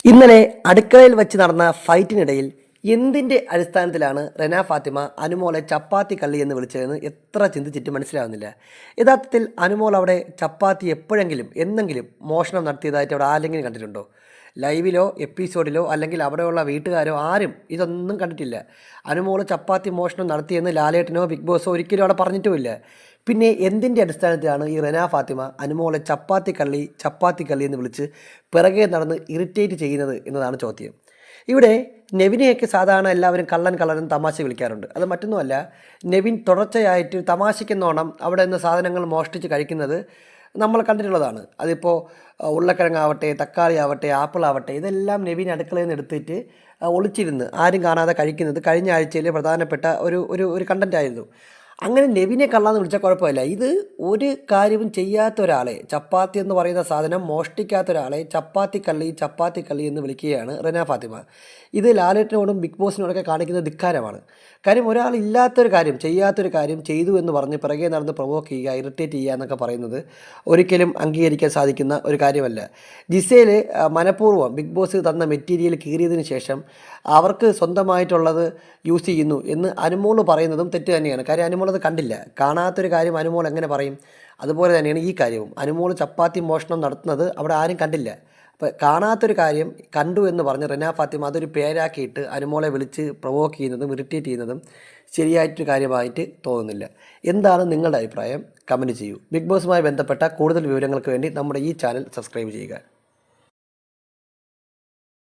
ഇന്നലെ അടുക്കളയിൽ വെച്ച് നടന്ന ഫൈറ്റിനിടയിൽ എന്തിൻ്റെ അടിസ്ഥാനത്തിലാണ് റെന ഫാത്തിമ അനുമോളെ ചപ്പാത്തി കള്ളി എന്ന് വിളിച്ചതെന്ന് എത്ര ചിന്തിച്ചിട്ട് മനസ്സിലാവുന്നില്ല. യഥാർത്ഥത്തിൽ അനുമോൾ അവിടെ ചപ്പാത്തി എപ്പോഴെങ്കിലും എന്നെങ്കിലും മോഷണം നടത്തിയതായിട്ട് അവിടെ ആരെങ്കിലും കണ്ടിട്ടുണ്ടോ? ലൈവിലോ എപ്പിസോഡിലോ അല്ലെങ്കിൽ അവിടെയുള്ള വീട്ടുകാരോ ആരും ഇതൊന്നും കണ്ടിട്ടില്ല. അനുമോൾ ചപ്പാത്തി മോഷണം നടത്തിയെന്ന് ലാലേട്ടനോ ബിഗ് ബോസോ ഒരിക്കലും അവിടെ പറഞ്ഞിട്ടുമില്ല. പിന്നെ എന്തിൻ്റെ അടിസ്ഥാനത്തിലാണ് ഈ റെന ഫാത്തിമ അനുമോളെ ചപ്പാത്തി കള്ളി എന്ന് വിളിച്ച് പിറകെ നടന്ന് ഇറിറ്റേറ്റ് ചെയ്യുന്നത് എന്നതാണ് ചോദ്യം. ഇവിടെ നെവിനെയൊക്കെ സാധാരണ എല്ലാവരും കള്ളൻ തമാശ വിളിക്കാറുണ്ട്. അത് മറ്റൊന്നുമല്ല, നെവിൻ തുടർച്ചയായിട്ട് തമാശയ്ക്കെന്നോണം അവിടെ നിന്ന് സാധനങ്ങൾ മോഷ്ടിച്ച് കഴിക്കുന്നത് നമ്മൾ കണ്ടിട്ടുള്ളതാണ്. അതിപ്പോൾ ഉരുളക്കിഴങ്ങാവട്ടെ, തക്കാളി ആവട്ടെ, ആപ്പിൾ ആവട്ടെ, ഇതെല്ലാം നെവിൻ അടുക്കളയിൽ നിന്ന് എടുത്തിട്ട് ഒളിച്ചിരുന്ന് ആരും കാണാതെ കഴിക്കുന്നത് കഴിഞ്ഞ ആഴ്ചയിലെ പ്രധാനപ്പെട്ട ഒരു കണ്ടൻ്റ് ആയിരുന്നു. അങ്ങനെ നെവിനെ കള്ളാന്ന് വിളിച്ചാൽ കുഴപ്പമില്ല. ഇത് ഒരു കാര്യവും ചെയ്യാത്ത ഒരാളെ, ചപ്പാത്തി എന്ന് പറയുന്ന സാധനം മോഷ്ടിക്കാത്ത ഒരാളെ ചപ്പാത്തി കള്ളി എന്ന് വിളിക്കുകയാണ് റെന ഫാത്തിമ. ഇത് ലാലേട്ടനോടും ബിഗ് ബോസിനോടൊക്കെ കാണിക്കുന്ന ധിക്കാരമാണ്. കാര്യം ഒരാൾ ഇല്ലാത്തൊരു കാര്യം, ചെയ്യാത്തൊരു കാര്യം ചെയ്തു എന്ന് പറഞ്ഞ് പിറകെ നടന്ന് പ്രൊവോക്ക് ചെയ്യുക, ഇറിറ്റേറ്റ് ചെയ്യുക എന്നൊക്കെ പറയുന്നത് ഒരിക്കലും അംഗീകരിക്കാൻ സാധിക്കുന്ന ഒരു കാര്യമല്ല. ജിസേൽ മനഃപൂർവ്വം ബിഗ് ബോസ് തന്ന മെറ്റീരിയൽ കീറിയതിന് ശേഷം അവർക്ക് സ്വന്തമായിട്ടുള്ളത് യൂസ് ചെയ്യുന്നു എന്ന് അനുമോൾ പറയുന്നതും തെറ്റ് തന്നെയാണ്. കാര്യം അനുമോൾ അത് കണ്ടില്ല. കാണാത്തൊരു കാര്യം അനുമോൾ എങ്ങനെ പറയും? അതുപോലെ തന്നെയാണ് ഈ കാര്യവും. അനുമോൾ ചപ്പാത്തി മോഷണം നടത്തുന്നത് അവിടെ ആരും കണ്ടില്ല. അപ്പോൾ കാണാത്തൊരു കാര്യം കണ്ടു എന്ന് പറഞ്ഞ് റെന ഫാത്തിമ അതൊരു പേരാക്കിയിട്ട് അനുമോളെ വിളിച്ച് പ്രൊവോക്ക് ചെയ്യുന്നതും ഇറിറ്റേറ്റ് ചെയ്യുന്നതും ശരിയായിട്ടൊരു കാര്യമായിട്ട് തോന്നുന്നില്ല. എന്താണ് നിങ്ങളുടെ അഭിപ്രായം? കമൻറ്റ് ചെയ്യൂ. ബിഗ് ബോസുമായി ബന്ധപ്പെട്ട കൂടുതൽ വിവരങ്ങൾക്ക് വേണ്ടി നമ്മുടെ ഈ ചാനൽ സബ്സ്ക്രൈബ് ചെയ്യുക.